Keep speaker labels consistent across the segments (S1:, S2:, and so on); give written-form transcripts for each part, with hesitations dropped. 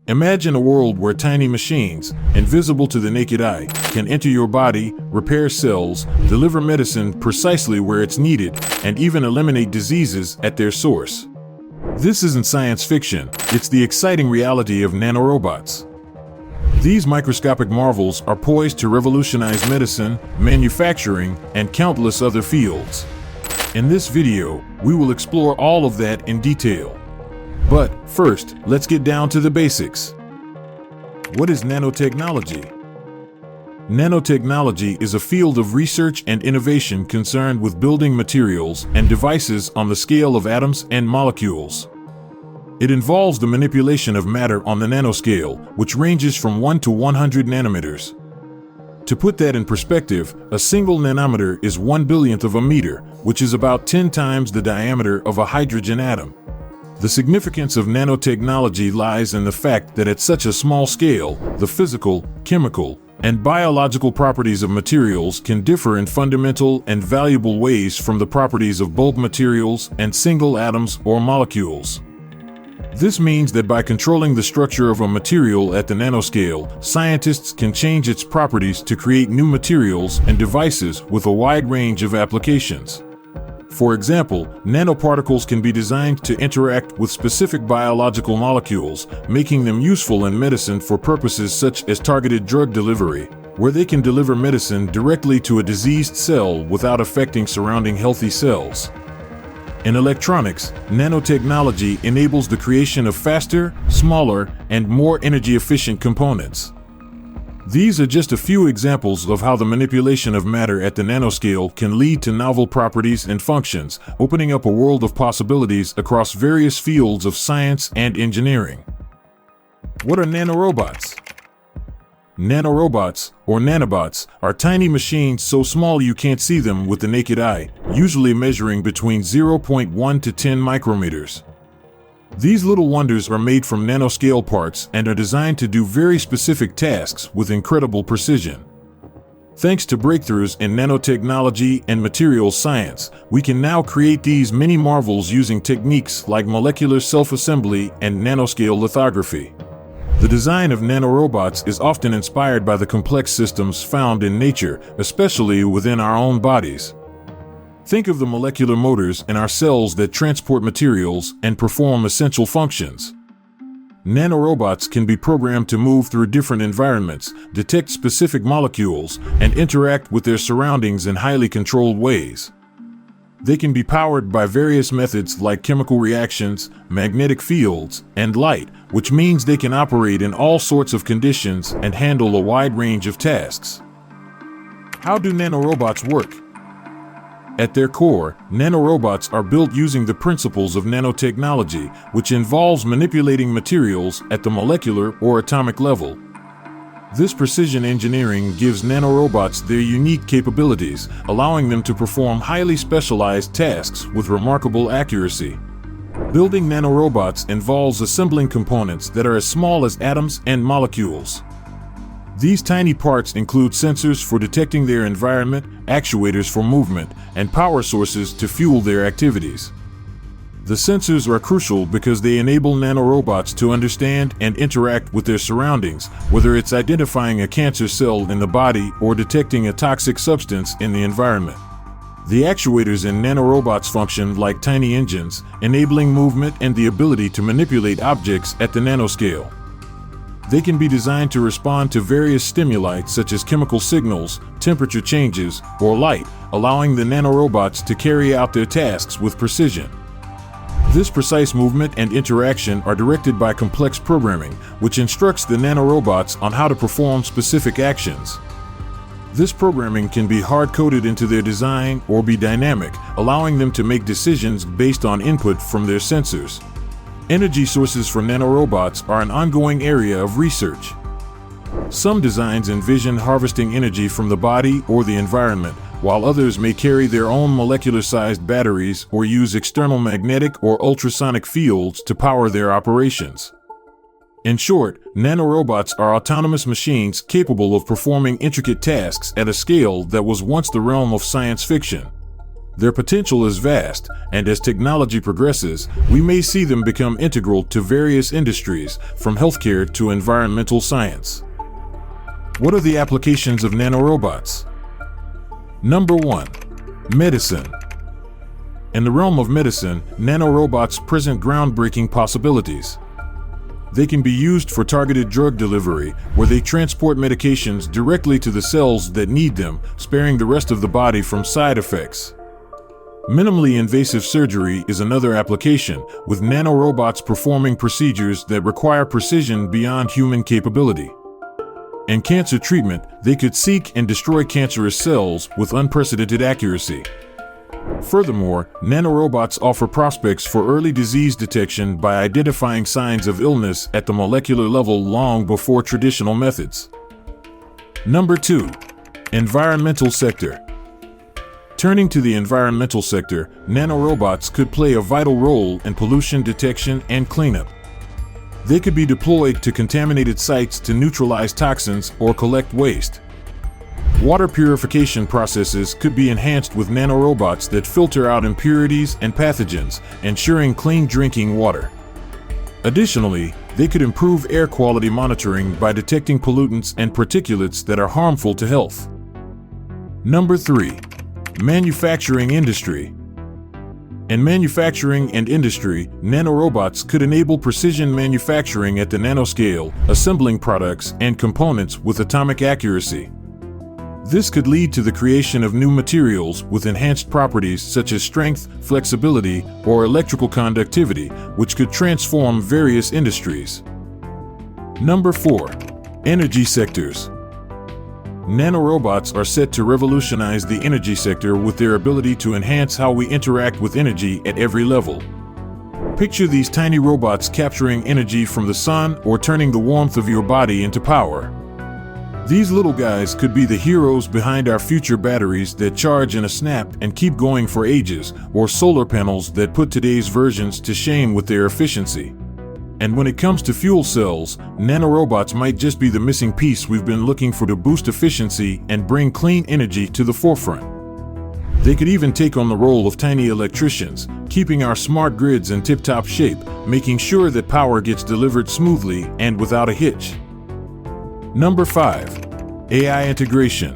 S1: Imagine a world where tiny machines, invisible to the naked eye, can enter your body, repair cells, deliver medicine precisely where it's needed, and even eliminate diseases at their source. This isn't science fiction, it's the exciting reality of nanorobots. These microscopic marvels are poised to revolutionize medicine, manufacturing, and countless other fields. In this video, we will explore all of that in detail. But first, let's get down to the basics. What is nanotechnology? Nanotechnology is a field of research and innovation concerned with building materials and devices on the scale of atoms and molecules. It involves the manipulation of matter on the nanoscale, which ranges from 1 to 100 nanometers. To put that in perspective, a single nanometer is 1/1,000,000th of a meter, which is about 10 times the diameter of a hydrogen atom. The significance of nanotechnology lies in the fact that at such a small scale, the physical, chemical, and biological properties of materials can differ in fundamental and valuable ways from the properties of bulk materials and single atoms or molecules. This means that by controlling the structure of a material at the nanoscale, scientists can change its properties to create new materials and devices with a wide range of applications. For example, nanoparticles can be designed to interact with specific biological molecules, making them useful in medicine for purposes such as targeted drug delivery, where they can deliver medicine directly to a diseased cell without affecting surrounding healthy cells. In electronics, nanotechnology enables the creation of faster, smaller, and more energy-efficient components. These are just a few examples of how the manipulation of matter at the nanoscale can lead to novel properties and functions, opening up a world of possibilities across various fields of science and engineering. What are nanorobots? Nanorobots, or nanobots, are tiny machines so small you can't see them with the naked eye, usually measuring between 0.1 to 10 micrometers. These little wonders are made from nanoscale parts and are designed to do very specific tasks with incredible precision. Thanks to breakthroughs in nanotechnology and materials science, we can now create these mini marvels using techniques like molecular self-assembly and nanoscale lithography. The design of nanorobots is often inspired by the complex systems found in nature, especially within our own bodies. Think of the molecular motors in our cells that transport materials and perform essential functions. Nanorobots can be programmed to move through different environments, detect specific molecules, and interact with their surroundings in highly controlled ways. They can be powered by various methods like chemical reactions, magnetic fields, and light, which means they can operate in all sorts of conditions and handle a wide range of tasks. How do nanorobots work? At their core, nanorobots are built using the principles of nanotechnology, which involves manipulating materials at the molecular or atomic level. This precision engineering gives nanorobots their unique capabilities, allowing them to perform highly specialized tasks with remarkable accuracy. Building nanorobots involves assembling components that are as small as atoms and molecules. These tiny parts include sensors for detecting their environment, actuators for movement, and power sources to fuel their activities. The sensors are crucial because they enable nanorobots to understand and interact with their surroundings, whether it's identifying a cancer cell in the body or detecting a toxic substance in the environment. The actuators in nanorobots function like tiny engines, enabling movement and the ability to manipulate objects at the nanoscale. They can be designed to respond to various stimuli such as chemical signals, temperature changes, or light, allowing the nanorobots to carry out their tasks with precision. This precise movement and interaction are directed by complex programming, which instructs the nanorobots on how to perform specific actions. This programming can be hard-coded into their design or be dynamic, allowing them to make decisions based on input from their sensors. Energy sources for nanorobots are an ongoing area of research. Some designs envision harvesting energy from the body or the environment, while others may carry their own molecular-sized batteries or use external magnetic or ultrasonic fields to power their operations. In short, nanorobots are autonomous machines capable of performing intricate tasks at a scale that was once the realm of science fiction. Their potential is vast, and as technology progresses, we may see them become integral to various industries, from healthcare to environmental science. What are the applications of nanorobots? Number 1. Medicine. In the realm of medicine, nanorobots present groundbreaking possibilities. They can be used for targeted drug delivery, where they transport medications directly to the cells that need them, sparing the rest of the body from side effects. Minimally invasive surgery is another application, with nanorobots performing procedures that require precision beyond human capability. In cancer treatment, they could seek and destroy cancerous cells with unprecedented accuracy. Furthermore, nanorobots offer prospects for early disease detection by identifying signs of illness at the molecular level long before traditional methods. Number 2. Environmental sector. Turning to the environmental sector, nanorobots could play a vital role in pollution detection and cleanup. They could be deployed to contaminated sites to neutralize toxins or collect waste. Water purification processes could be enhanced with nanorobots that filter out impurities and pathogens, ensuring clean drinking water. Additionally, they could improve air quality monitoring by detecting pollutants and particulates that are harmful to health. Number 3. Manufacturing industry. In manufacturing and industry, nanorobots could enable precision manufacturing at the nanoscale, assembling products and components with atomic accuracy. This could lead to the creation of new materials with enhanced properties such as strength, flexibility, or electrical conductivity, which could transform various industries. Number 4. Energy sectors. Nanorobots are set to revolutionize the energy sector with their ability to enhance how we interact with energy at every level. Picture these tiny robots capturing energy from the sun or turning the warmth of your body into power. These little guys could be the heroes behind our future batteries that charge in a snap and keep going for ages, or solar panels that put today's versions to shame with their efficiency. And when it comes to fuel cells, nanorobots might just be the missing piece we've been looking for to boost efficiency and bring clean energy to the forefront. They could even take on the role of tiny electricians, keeping our smart grids in tip-top shape, making sure that power gets delivered smoothly and without a hitch. Number 5. AI integration.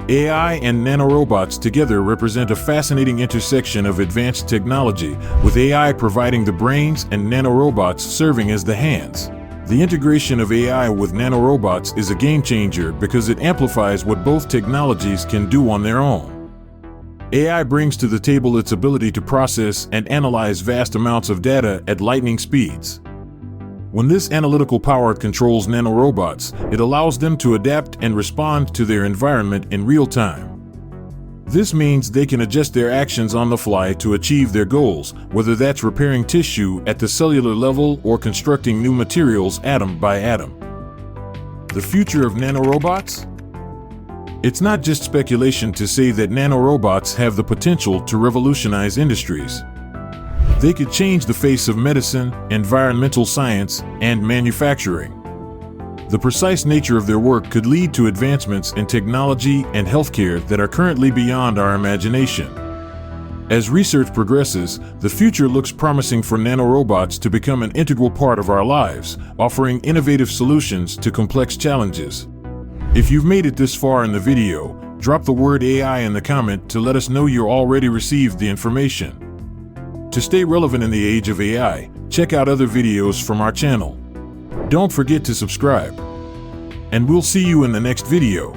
S1: AI and nanorobots together represent a fascinating intersection of advanced technology, with AI providing the brains and nanorobots serving as the hands. The integration of AI with nanorobots is a game changer because it amplifies what both technologies can do on their own. AI brings to the table its ability to process and analyze vast amounts of data at lightning speeds. When this analytical power controls nanorobots, it allows them to adapt and respond to their environment in real time. This means they can adjust their actions on the fly to achieve their goals, whether that's repairing tissue at the cellular level or constructing new materials atom by atom. The future of nanorobots? It's not just speculation to say that nanorobots have the potential to revolutionize industries. They could change the face of medicine, environmental science, and manufacturing. The precise nature of their work could lead to advancements in technology and healthcare that are currently beyond our imagination. As research progresses, the future looks promising for nanorobots to become an integral part of our lives, offering innovative solutions to complex challenges. If you've made it this far in the video, drop the word AI in the comment to let us know you already received the information. To stay relevant in the age of AI, check out other videos from our channel. Don't forget to subscribe. And we'll see you in the next video.